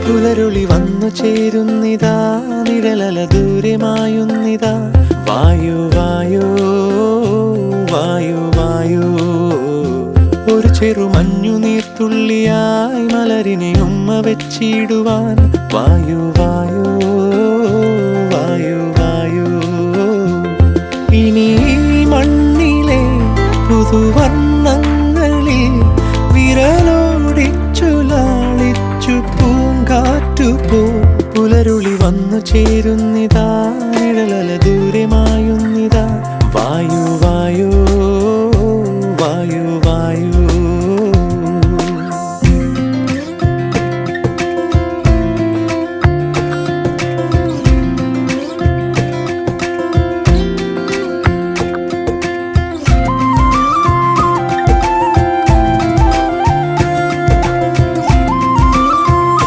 പുലരുളി വന്നു ചേരുന്നിതാ, നിഴലല ദൂരെ മായുന്നിതാ. വായു വായു വായു വായു, ഒരു ചെറു മഞ്ഞു നീർത്തുള്ളിയായി മലരിനെ ഉമ്മ വെച്ചിടുവാൻ. വായു വായു വായു വായു, ഇനി മണ്ണിലെ പുതുവർണ്ണങ്ങളിൽ വിരലോടിച്ചു ലാളിച്ചു പൂങ്കാറ്റുപോ. പുലരുളി വന്നു ചേരുന്നിതാ, നിഴലല ദൂരെ മായുന്നിതാ. വായു